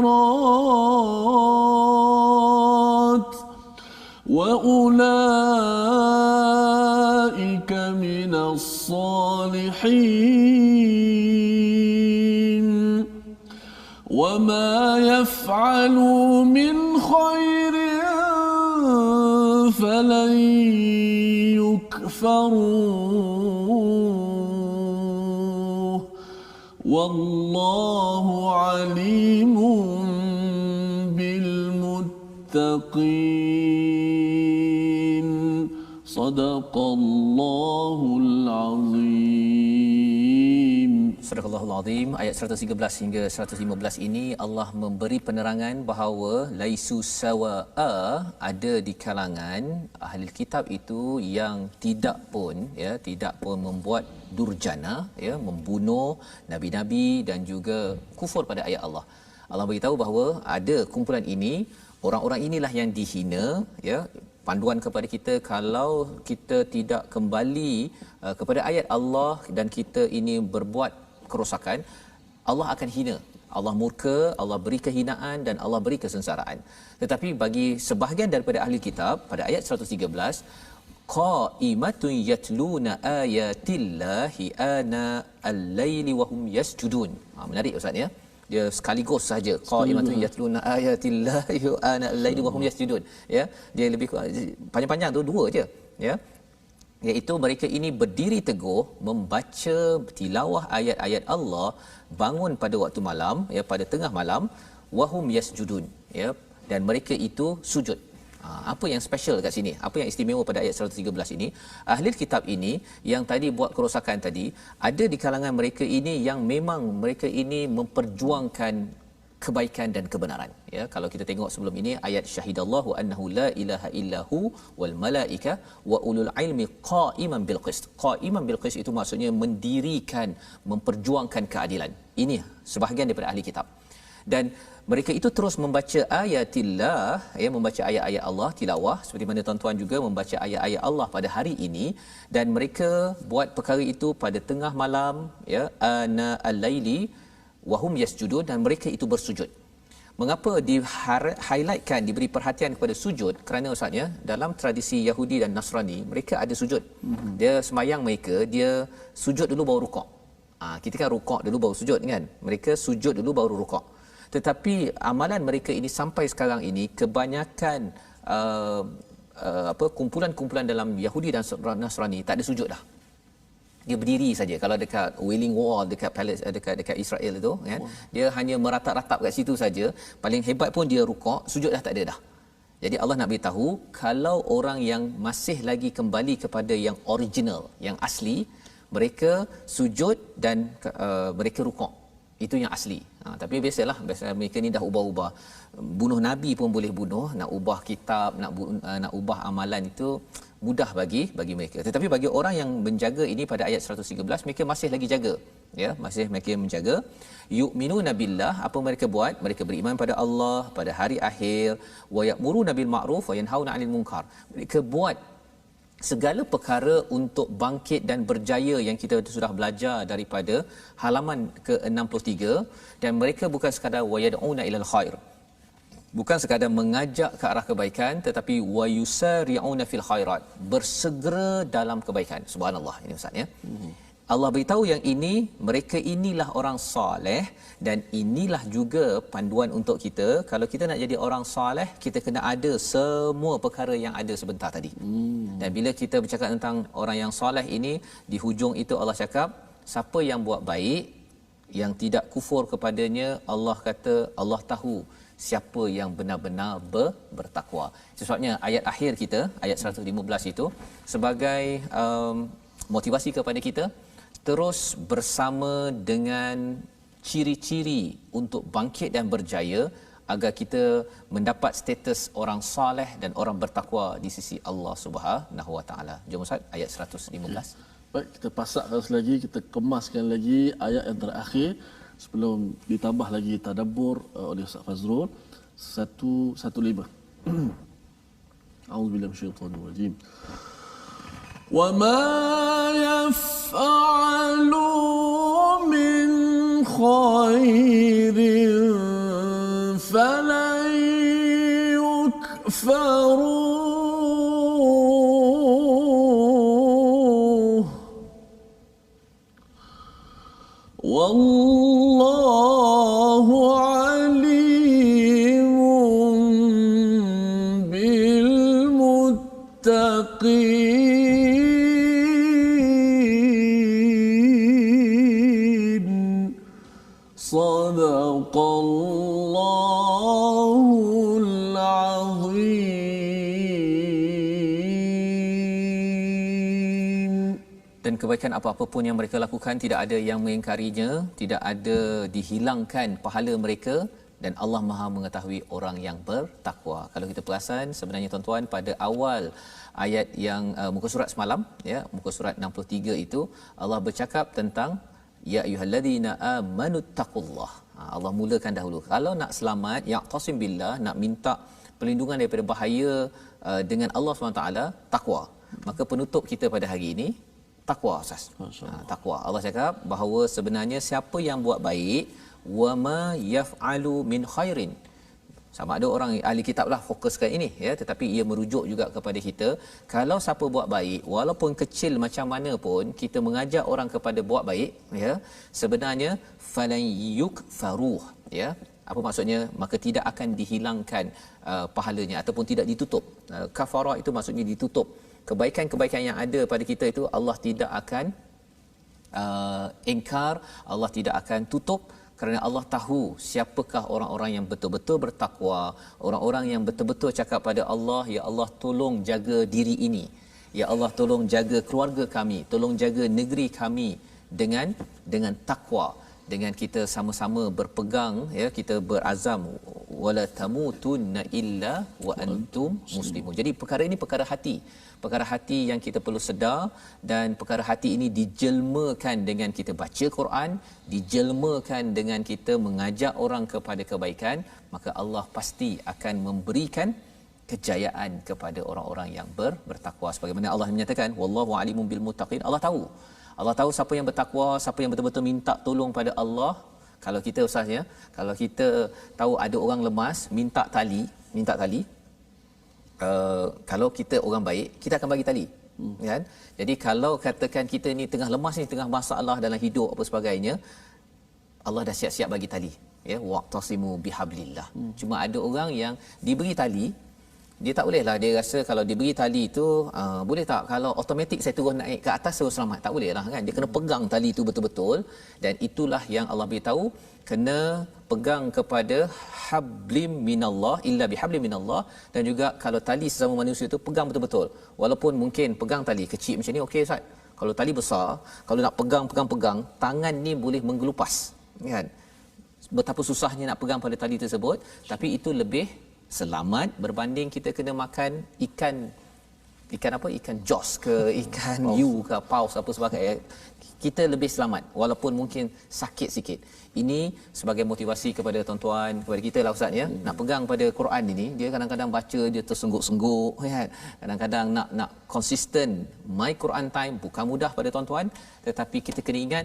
وأولئك من الصالحين وما يفعلوا من خير فلن يكفروه والله عليم بالمتقين صدق الله العظيم. Surah Al-Azim ayat 113 hingga 115 ini Allah memberi penerangan bahawa laisu sawa'a, ada di kalangan ahli kitab itu yang tidak pun membuat durjana, membunuh nabi-nabi dan juga kufur pada ayat Allah. Allah beritahu bahawa ada kumpulan ini, orang-orang inilah yang dihina, panduan kepada kita kalau kita tidak kembali kepada ayat Allah dan kita ini berbuat kerosakan, Allah akan hina. Allah murka, Allah beri kehinaan dan Allah beri kesengsaraan. Tetapi bagi sebahagian daripada ahli kitab pada ayat 113, qaimatun yatluna ayatillahi ana al-laili wa hum yasjudun. Menarik ustaz ya. Dia sekaligus saja qaimatun yatluna ayatillahi ana al-laili wa hum yasjudun. Dia lebih panjang-panjang tu dua je, iaitu mereka ini berdiri teguh membaca tilawah ayat-ayat Allah, bangun pada waktu malam, pada tengah malam, wahum yasjudun, dan mereka itu sujud. Apa yang special kat sini? Apa yang istimewa pada ayat 113 ini? Ahli kitab ini yang tadi buat kerosakan tadi, ada di kalangan mereka ini yang memang mereka ini memperjuangkan kebaikan dan kebenaran. Kalau kita tengok sebelum ini ayat syahidallahu annahu la ilaha illahu wal malaika wa ulul ilmi qa'iman bil qist. Qa'iman bil qist itu maksudnya mendirikan, memperjuangkan keadilan. Ini sebahagian daripada ahli kitab. Dan mereka itu terus membaca ayatillah, membaca ayat-ayat Allah, tilawah, seperti mana tuan-tuan juga membaca ayat-ayat Allah pada hari ini, dan mereka buat perkara itu pada tengah malam, ana al-laili wahum yasjudun, dan mereka itu bersujud. Mengapa di-highlightkan, diberi perhatian kepada sujud? Kerana ustaznya, dalam tradisi Yahudi dan Nasrani, mereka ada sujud. Dia semayang mereka, dia sujud dulu baru rukuk. Kita kan rukuk dulu baru sujud kan? Mereka sujud dulu baru rukuk. Tetapi amalan mereka ini sampai sekarang ini, kebanyakan kumpulan-kumpulan dalam Yahudi dan Nasrani tak ada sujud dah. Dia berdiri saja. Kalau dekat Wailing Wall, dekat Palace, dekat Israel itu kan, dia hanya meratap-ratap kat situ saja. Paling hebat pun dia rukuk, sujud dah tak ada dah. Jadi Allah nak beritahu, kalau orang yang masih lagi kembali kepada yang original, yang asli, mereka sujud dan mereka rukuk. Itu yang asli. Tapi biasa mereka ni dah ubah-ubah. Bunuh nabi pun boleh bunuh, nak ubah kitab, nak ubah amalan itu mudah bagi mereka. Tetapi bagi orang yang menjaga ini pada ayat 113, mereka masih lagi jaga, masih mereka menjaga. Yu'minuna billah, apa mereka buat? Mereka beriman pada Allah, pada hari akhir, wa ya'muruna bil ma'ruf wa yanhauna 'anil munkar. Mereka buat segala perkara untuk bangkit dan berjaya yang kita sudah belajar daripada halaman ke-63, dan mereka bukan sekadar wa yad'una ilal khair, bukan sekadar mengajak ke arah kebaikan, tetapi wa yusari'una fil khairat, bersegera dalam kebaikan. Subhanallah, ini ustaz Allah beritahu yang ini, mereka inilah orang soleh, dan inilah juga panduan untuk kita. Kalau kita nak jadi orang soleh, kita kena ada semua perkara yang ada sebentar tadi. Dan bila kita bercakap tentang orang yang soleh ini, di hujung itu Allah cakap, siapa yang buat baik, yang tidak kufur kepadanya, Allah kata Allah tahu siapa yang benar-benar bertakwa. Sebabnya ayat akhir kita, ayat 115 itu, sebagai motivasi kepada kita, terus bersama dengan ciri-ciri untuk bangkit dan berjaya agar kita mendapat status orang soleh dan orang bertakwa di sisi Allah Subhanahu Wa Taala. Jom Ustaz, ayat 115. Baik, kita pasakkan lagi, kita kemaskan lagi ayat yang terakhir sebelum ditambah lagi tadabbur oleh Ustaz Fazrul. 115. A'udzubillahi minasyaitonir rajim. Wa ma yaf'alu min khairin falan yukfaruh wallahu alimun bil muttaqin. Sadaqallahul azim. Dan kebaikan apa-apa pun yang mereka lakukan tidak ada yang mengingkarinya, tidak ada dihilangkan pahala mereka, dan Allah Maha mengetahui orang yang bertakwa. Kalau kita perasan sebenarnya tuan-tuan, pada awal ayat yang muka surat semalam ya, muka surat 63 itu Allah bercakap tentang ya ayyuhallazina amanu taqullah. Allah mulakan dahulu. Kalau nak selamat, ya'tasim billah, nak minta perlindungan daripada bahaya dengan Allah SWT, takwa. Maka penutup kita pada hari ini takwa, Ustaz. Takwa. Allah cakap bahawa sebenarnya siapa yang buat baik, wa ma yaf'alu min khairin. Sama ada orang ahli kitab lah fokuskan ini ya, tetapi ia merujuk juga kepada kita. Kalau siapa buat baik, walaupun kecil macam mana pun, kita mengajak orang kepada buat baik ya, sebenarnya falan yukfaruh ya. Apa maksudnya? Maka tidak akan dihilangkan pahalanya ataupun tidak ditutup. Kafarah itu maksudnya ditutup. Kebaikan-kebaikan yang ada pada kita itu Allah tidak akan ingkar, Allah tidak akan tutup, kerana Allah tahu siapakah orang-orang yang betul-betul bertakwa, orang-orang yang betul-betul cakap pada Allah, ya Allah tolong jaga diri ini, ya Allah tolong jaga keluarga kami, tolong jaga negeri kami dengan takwa, dengan kita sama-sama berpegang ya, kita berazam wala tamutunna illa wa antum muslimun. Jadi perkara ini perkara hati, perkara hati yang kita perlu sedar, dan perkara hati ini dijelmakan dengan kita baca Quran, dijelmakan dengan kita mengajak orang kepada kebaikan, maka Allah pasti akan memberikan kejayaan kepada orang-orang yang bertakwa. Sebagaimana Allah menyatakan wallahu alimun bil muttaqin. Allah tahu siapa yang bertakwa, siapa yang betul-betul minta tolong pada Allah. Kalau kita Ustaznya, kalau kita tahu ada orang lemas minta tali, kalau kita orang baik, kita akan bagi tali. Kan? Jadi kalau katakan kita ni tengah lemas ni, tengah masalah dalam hidup apa sebagainya, Allah dah siap-siap bagi tali. Ya, waqtasimu bihablillah. Cuma ada orang yang diberi tali, dia tak boleh lah, dia rasa kalau diberi tali tu boleh tak kalau automatik saya turun naik ke atas terus selamat, tak boleh lah kan, dia kena pegang tali tu betul-betul. Dan itulah yang Allah beritahu, kena pegang kepada hablim minallah, illa bihablim minallah. Dan juga kalau tali sesama manusia tu pegang betul-betul, walaupun mungkin pegang tali kecil macam ni okey Ustaz, kalau tali besar, kalau nak pegang tangan ni boleh menggelupas kan, betapa susahnya nak pegang pada tali tersebut. Tapi itu lebih selamat berbanding kita kena makan ikan apa, ikan jos ke ikan yu ke paus apa sebagainya. Kita lebih selamat walaupun mungkin sakit sikit. Ini sebagai motivasi kepada tuan-tuan, kepada kita lah Ustaz ya. Nak pegang pada Quran ini, dia kadang-kadang baca dia tersengguk-sengguk kan. Kadang-kadang nak konsisten my Quran time bukan mudah pada tuan-tuan, tetapi kita kena ingat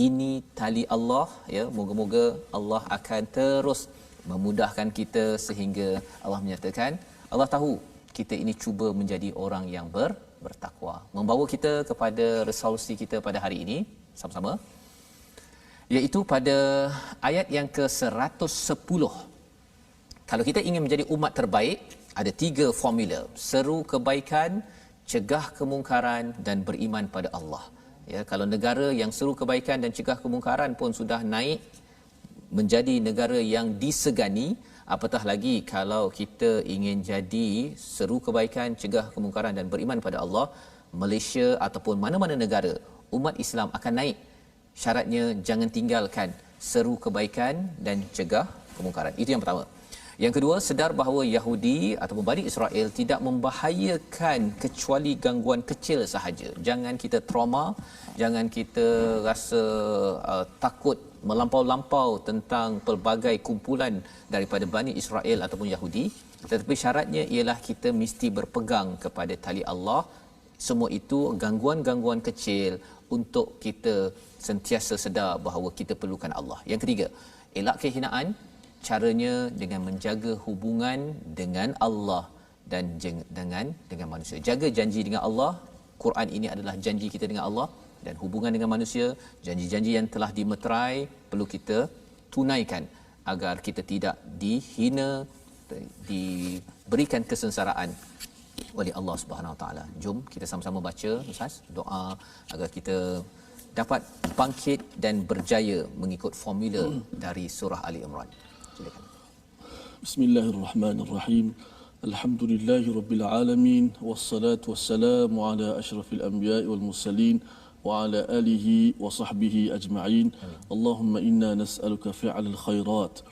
ini tali Allah ya. Moga-moga Allah akan terus memudahkan kita sehingga Allah menyatakan Allah tahu kita ini cuba menjadi orang yang bertakwa. Membawa kita kepada resolusi kita pada hari ini sama-sama, iaitu pada ayat yang ke-110. Kalau kita ingin menjadi umat terbaik, ada 3 formula: seru kebaikan, cegah kemungkaran dan beriman pada Allah. Ya, kalau negara yang seru kebaikan dan cegah kemungkaran pun sudah naik menjadi negara yang disegani, apatah lagi kalau kita ingin jadi seru kebaikan, cegah kemungkaran dan beriman pada Allah. Malaysia ataupun mana-mana negara, umat Islam akan naik. Syaratnya jangan tinggalkan seru kebaikan dan cegah kemungkaran. Itu yang pertama. Yang kedua, sedar bahawa Yahudi ataupun Bani Israel tidak membahayakan kecuali gangguan kecil sahaja. Jangan kita trauma, jangan kita rasa takut melampau-lampau tentang pelbagai kumpulan daripada Bani Israel ataupun Yahudi. Tetapi syaratnya ialah kita mesti berpegang kepada tali Allah. Semua itu gangguan-gangguan kecil untuk kita sentiasa sedar bahawa kita perlukan Allah. Yang ketiga, elak kehinaan. Caranya dengan menjaga hubungan dengan Allah dan dengan manusia. Jaga janji dengan Allah. Quran ini adalah janji kita dengan Allah, dan hubungan dengan manusia, janji-janji yang telah dimeterai perlu kita tunaikan agar kita tidak dihina, diberikan kesengsaraan oleh Allah Subhanahu Wa Taala. Jom kita sama-sama baca Ustaz doa agar kita dapat bangkit dan berjaya mengikut formula dari surah Ali Imran. Silakan. Bismillahirrahmanirrahim. Alhamdulillahi rabbil alamin, wassalatu wassalamu ala asyrafil anbiya'i wal mursalin wa ala alihi wa sahbihi ajma'in. Allahumma inna nas'aluka fi'alal khairat.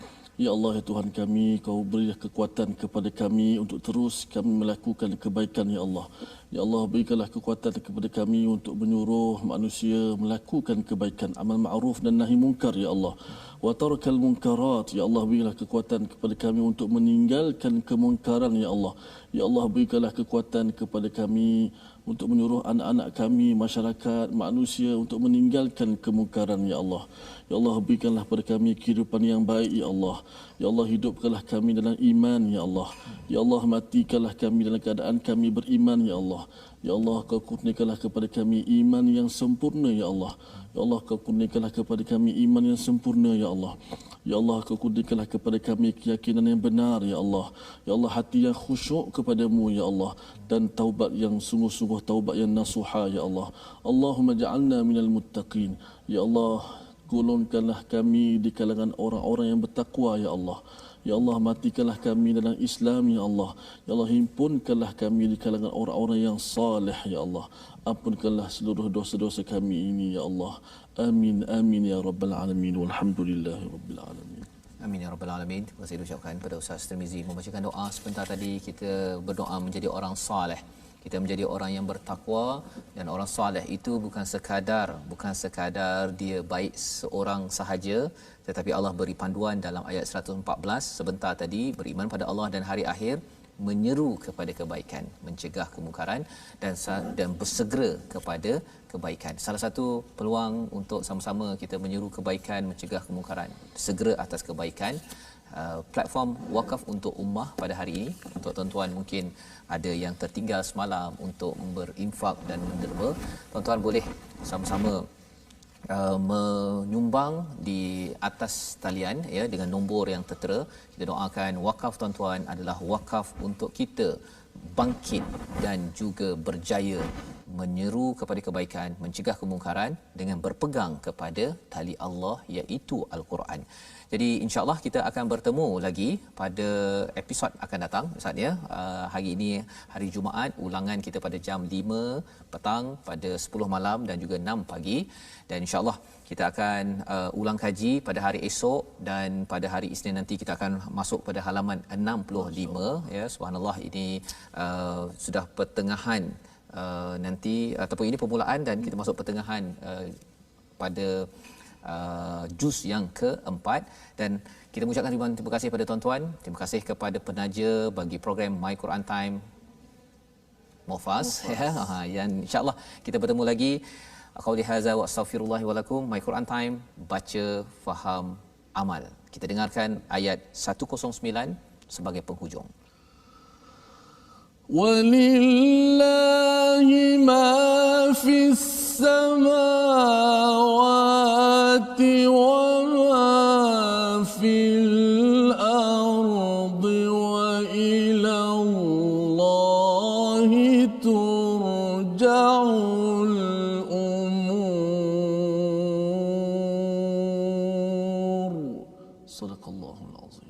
Ya Allah, ya Tuhan kami, Kau berilah kekuatan kepada kami untuk terus kami melakukan kebaikan, ya Allah. Ya Allah, berikanlah kekuatan kepada kami untuk menyuruh manusia melakukan kebaikan, amal ma'ruf dan nahi munkar, ya Allah. Wa tarakal munkarat, ya Allah, berilah kekuatan kepada kami untuk meninggalkan kemungkaran, ya Allah. Ya Allah, berikanlah kekuatan kepada kami untuk menyuruh anak-anak kami, masyarakat, manusia untuk meninggalkan kemungkaran, ya Allah. Ya Allah, berikanlah kepada kami kehidupan yang baik, ya Allah. Ya Allah, hidupkanlah kami dalam iman, ya Allah. Ya Allah, matikanlah kami dalam keadaan kami beriman, ya Allah. Ya Allah, Kau kurniakanlah kepada kami iman yang sempurna, ya Allah. Ya Allah, Kau kurniakanlah kepada kami iman yang sempurna, ya Allah. Ya Allah, Kau kurniakanlah kepada kami keyakinan yang benar, ya Allah. Ya Allah, hati yang khusyuk kepadamu, ya Allah, dan taubat yang sungguh-sungguh, taubat yang nasuha, ya Allah. Allahumma ja'alna minal muttaqin. Ya Allah, golongkanlah kami di kalangan orang-orang yang bertakwa, ya Allah. Ya Allah, matikanlah kami dalam Islam, ya Allah. Ya Allah, himpunkanlah kami di kalangan orang-orang yang salih, ya Allah. Ampunkanlah seluruh dosa-dosa kami ini, ya Allah. Amin, amin ya rabbal alamin. Walhamdulillahi rabbil alamin. Amin ya rabbal alamin. Terima kasih diucapkan pada Ustaz Tirmizi membacakan doa sebentar tadi. Kita berdoa menjadi orang saleh, kita menjadi orang yang bertakwa, dan orang soleh itu bukan sekadar dia baik seorang sahaja, tetapi Allah beri panduan dalam ayat 114 sebentar tadi, beriman pada Allah dan hari akhir, menyeru kepada kebaikan, mencegah kemungkaran, dan bersegera kepada kebaikan. Salah satu peluang untuk sama-sama kita menyeru kebaikan, mencegah kemungkaran, segera atas kebaikan, platform wakaf untuk ummah pada hari ini. Untuk tuan-tuan mungkin ada yang tertinggal semalam untuk berinfak dan menderma, tuan-tuan boleh sama-sama menyumbang di atas talian, ya, dengan nombor yang tertera. Kita doakan wakaf tuan-tuan adalah wakaf untuk kita bangkit dan juga berjaya menyeru kepada kebaikan, mencegah kemungkaran dengan berpegang kepada tali Allah, iaitu Al-Quran. Jadi insya-Allah kita akan bertemu lagi pada episod akan datang, Ustaz, ya. Hari ini hari Jumaat, ulangan kita pada jam 5 petang, pada 10 malam dan juga 6 pagi, dan insya-Allah kita akan ulang kaji pada hari esok, dan pada hari Isnin nanti kita akan masuk pada halaman 65, ya. Subhanallah, ini sudah pertengahan nanti, ataupun ini permulaan dan kita masuk pertengahan pada juz yang keempat. Dan kita mengucapkan ribuan terima kasih kepada tuan-tuan, terima kasih kepada penaja bagi program My Quran Time Mufas, ya, yang insya-Allah kita bertemu lagi. Qauli hadza wa astaghfirullah wa lakum. My Quran Time, baca, faham, amal. Kita dengarkan ayat 109 sebagai penghujung. Walillahi ma fis samawati wa ma fil ardi wa ila Allahi turja'ul umur. Sadaqallahul azim.